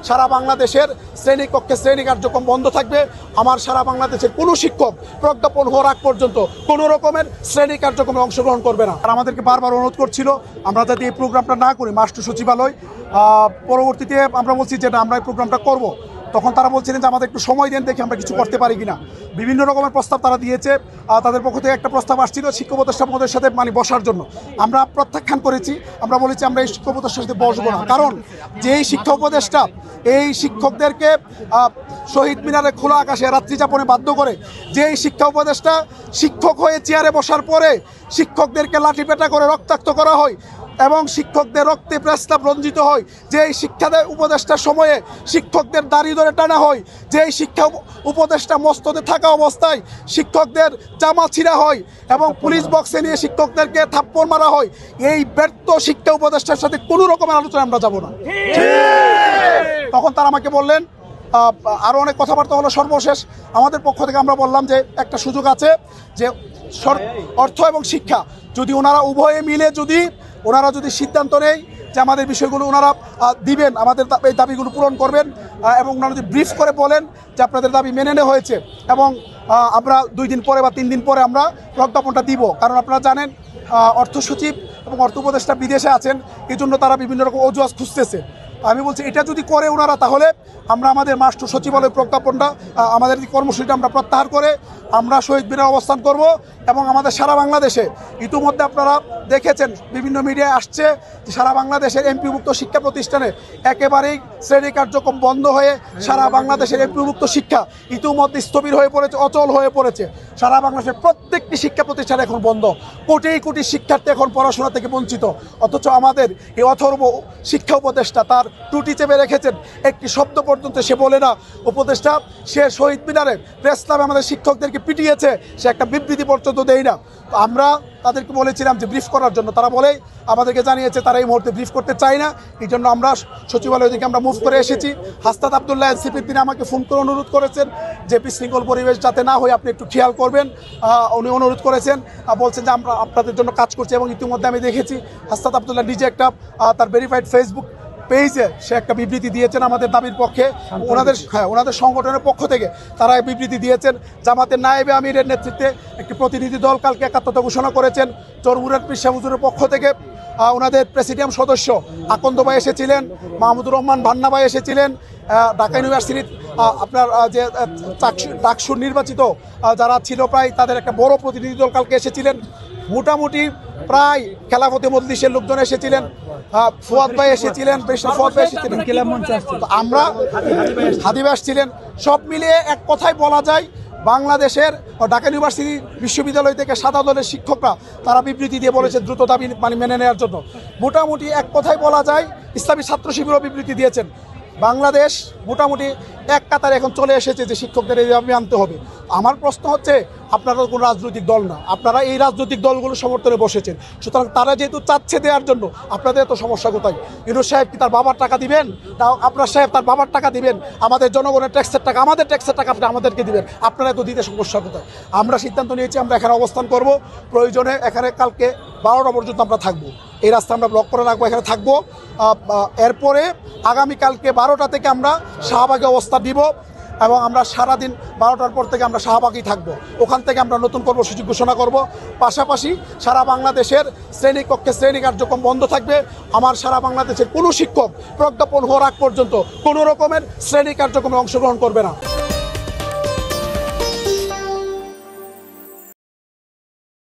সারা বাংলাদেশের শ্রেণীকক্ষে শ্রেণী কার্যক্রম বন্ধ থাকবে। আমার সারা বাংলাদেশের কোনো শিক্ষক প্রজ্ঞাপন হওয়ার আগ পর্যন্ত কোনো রকমের শ্রেণী কার্যক্রমে অংশগ্রহণ করবে না। আর আমাদেরকে বারবার অনুরোধ করছিল আমরা যাতে এই প্রোগ্রামটা না করি মাস্টার সচিবালয়। পরবর্তীতে আমরা বলছি যে না, আমরা এই প্রোগ্রামটা করব। তখন তারা বলছিলেন যে আমাদের একটু সময় দেন, দেখি আমরা কিছু করতে পারি কিনা। বিভিন্ন রকমের প্রস্তাব তারা দিয়েছে। তাদের পক্ষ থেকে একটা প্রস্তাব আসছিল শিক্ষক উপদেষ্টা মহোদয়ের সাথে বসার জন্য। আমরা প্রত্যাখ্যান করেছি। আমরা বলেছি আমরা এই শিক্ষক উপদেষ্টার সাথে বসবো না, কারণ যেই শিক্ষা উপদেষ্টা এই শিক্ষকদেরকে শহীদ মিনারে খোলা আকাশে রাত্রি যাপনে বাধ্য করে, যেই শিক্ষা উপদেষ্টা শিক্ষক হয়ে চেয়ারে বসার পরে শিক্ষকদেরকে লাঠিপেটা করে রক্তাক্ত করা হয় এবং শিক্ষকদের রক্তে প্রস্তাব রঞ্জিত হয়, যেই শিক্ষা উপদেষ্টার সময়ে শিক্ষকদের দাড়ি ধরে টানা হয়, যেই শিক্ষা উপদেষ্টা মস্তদে থাকা অবস্থায় শিক্ষকদের জামা ছিঁড়া হয় এবং পুলিশ বক্সে নিয়ে শিক্ষকদেরকে থাপ্পড় মারা হয়, এই ব্যর্থ শিক্ষা উপদেষ্টার সাথে কোনো রকমের আলোচনা আমরা যাব না। তখন তারা আমাকে বললেন, আরও অনেক কথাবার্তা হলো। সর্বশেষ আমাদের পক্ষ থেকে আমরা বললাম যে একটা সুযোগ আছে, যে অর্থ এবং শিক্ষা যদি ওনারা উভয়ে মিলে ওনারা যদি সিদ্ধান্ত নেয় যে আমাদের বিষয়গুলো ওনারা দিবেন, আমাদের এই দাবিগুলো পূরণ করবেন এবং ওনারা যদি ব্রিফ করে বলেন যে আপনাদের দাবি মেনে নেওয়া হয়েছে এবং আমরা 2 দিন পরে বা 3 দিন পরে আমরা প্রজ্ঞাপনটা দিব। কারণ আপনারা জানেন অর্থ সচিব এবং অর্থ উপদেষ্টা বিদেশে আছেন, এই জন্য তারা বিভিন্ন রকম অজুহাত খুঁজতেছে। আমি বলছি এটা যদি করে ওনারা, তাহলে আমরা আমাদের মাস্টার সচিবালয় প্রজ্ঞাপনটা আমাদের কর্মসূচিটা আমরা প্রত্যাহার করে আমরা শহীদ মিনারে অবস্থান করব। এবং আমাদের সারা বাংলাদেশে ইতিমধ্যে আপনারা দেখেছেন বিভিন্ন মিডিয়ায় আসছে যে সারা বাংলাদেশের এমপিভুক্ত শিক্ষা প্রতিষ্ঠানে একেবারেই শ্রেণী কার্যক্রম বন্ধ হয়ে সারা বাংলাদেশের এমপিভুক্ত শিক্ষা ইতিমধ্যে স্থবির হয়ে পড়েছে, অচল হয়ে পড়েছে। সারা বাংলাদেশের প্রত্যেকটি শিক্ষা প্রতিষ্ঠান এখন বন্ধ, কোটি কোটি শিক্ষার্থী এখন পড়াশোনা থেকে বঞ্চিত। অথচ আমাদের এই অথর্ব শিক্ষা উপদেষ্টা তার টুটি চেপে রেখেছেন, একটি শব্দ পর্যন্ত সে বলে না। উপদেষ্টা সে শহীদ মিনারে প্রেস ক্লাবে আমাদের শিক্ষকদেরকে পিটিয়েছে, সে একটা বিবৃতি পর্যন্ত দেয় না। তো আমরা তাদেরকে বলেছিলাম যে ব্রিফ করার জন্য, তারা বলে আমাদেরকে জানিয়েছে তারা এই মুহূর্তে ব্রিফ করতে চায় না। এই জন্য আমরা সচিবালয় থেকে আমরা মুভ করে এসেছি। হাসনাত আবদুল্লাহ এনসিপি তিনি আমাকে ফোন করে অনুরোধ করেছেন যে বিশৃঙ্খল পরিবেশ যাতে না হয় আপনি একটু খেয়াল করবেন। উনি অনুরোধ করেছেন, বলছেন যে আমরা আপনাদের জন্য কাজ করছি। এবং ইতিমধ্যে আমি দেখেছি হাসনাত আবদুল্লাহ নিজে একটা তার ভেরিফাইড ফেসবুক পেজে সে একটা বিবৃতি দিয়েছেন আমাদের দাবির পক্ষে। ওনাদের সংগঠনের পক্ষ থেকে তারা বিবৃতি দিয়েছেন। জামাতের নায়েবে আমিরের নেতৃত্বে একটি প্রতিনিধি দল কালকে একাত্মতা ঘোষণা করেছেন। চরমুরার পীর সাহেব হুজুরের পক্ষ থেকে ওনাদের প্রেসিডিয়াম সদস্য আকন্দ ভাই এসেছিলেন, মাহমুদুর রহমান ভান্না ভাই এসেছিলেন, ঢাকা ইউনিভার্সিটির আপনার যে ডাকসুর নির্বাচিত যারা ছিল প্রায় তাদের একটা বড় প্রতিনিধি দল কালকে এসেছিলেন। মোটামুটি প্রায় খেলাফতে মজলিসের লোকজন এসেছিলেন, ফুয়াদ ভাই এসেছিলেন, ফুয়াদ ভাই এসেছিলেন, আমরা হাদিব আসছিলেন। সব মিলিয়ে এক কথায় বলা যায় বাংলাদেশের ঢাকা ইউনিভার্সিটি বিশ্ববিদ্যালয় থেকে সাদা দলের শিক্ষকরা তারা বিবৃতি দিয়ে বলেছে দ্রুত দাবি মেনে নেওয়ার জন্য। মোটামুটি এক কথায় বলা যায় ইসলামী ছাত্র শিবিরও বিবৃতি দিয়েছেন। বাংলাদেশ মোটামুটি এক কাতারে এখন চলে এসেছে যে শিক্ষকদের এই দাবি আনতে হবে। আমার প্রশ্ন হচ্ছে, আপনারা কোনো রাজনৈতিক দল না, আপনারা এই রাজনৈতিক দলগুলো সমর্থনে বসেছেন। সুতরাং তারা যেহেতু চাচ্ছে দেওয়ার জন্য, আপনাদের এত সমস্যা কোথায়? ইউনূস সাহেব কি তার বাবার টাকা দিবেন? তাও আপনার সাহেব তার বাবার টাকা দিবেন? আমাদের জনগণের ট্যাক্সের টাকা, আমাদের ট্যাক্সের টাকা আপনি আমাদেরকে দিবেন? আপনারা এত দিতে সমস্যা কোথায়? আমরা সিদ্ধান্ত নিয়েছি আমরা এখানে অবস্থান করব। প্রয়োজনে এখানে কালকে 12টা পর্যন্ত আমরা থাকবো। এই রাস্তা আমরা ব্লক করে রাখবো, এখানে থাকবো। এরপরে আগামীকালকে 12টা থেকে আমরা শাহবাগে অবস্থান দিব এবং আমরা সারাদিন 12টার পর থেকে আমরা শাহবাগেই থাকবো। ওখান থেকে আমরা নতুন কর্মসূচি ঘোষণা করব। পাশাপাশি সারা বাংলাদেশের শ্রেণীকক্ষে শ্রেণী কার্যক্রম বন্ধ থাকবে। আমার সারা বাংলাদেশের কোনো শিক্ষক প্রজ্ঞাপন হওয়ার আগ পর্যন্ত কোনো রকমের শ্রেণী কার্যক্রমে অংশগ্রহণ করবে না।